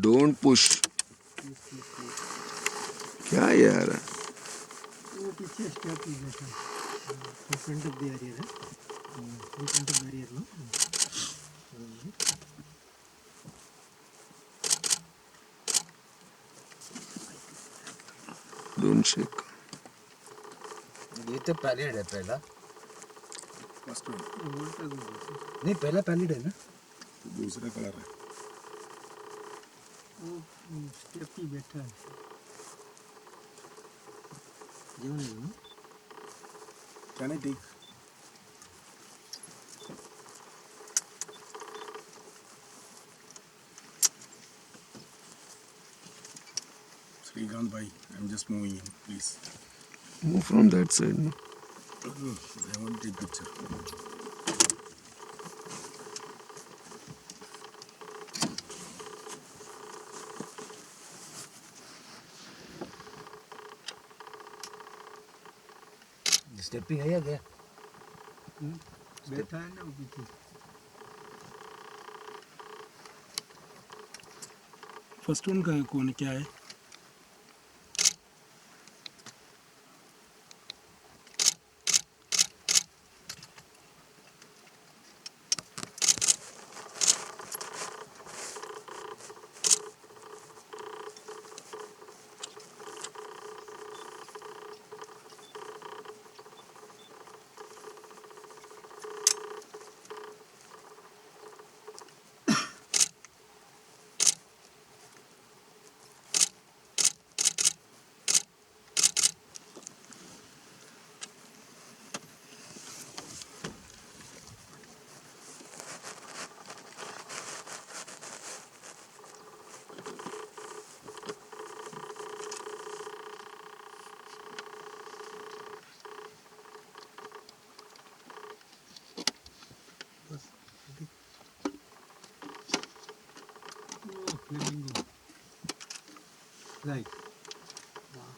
Don't push. क्या यार. वो पीछे स्टेप ही बैठा in front of the area, right? In front of the area, no? Don't shake. ये तो पैलिड है पहला. फर्स्ट वन नहीं पहला पैलिड है ना. दूसरा कलर है. वो स्टेप ही बैठा है. जीवन है ना. Can I take. Srikanth bhai, I'm just moving in, please. Move from that side. No? I want to take picture. Stepping है या क्या. बैठा है ना वो पीछे. फर्स्ट वन का कौन क्या है. Oh, flamingo. Right. Wow.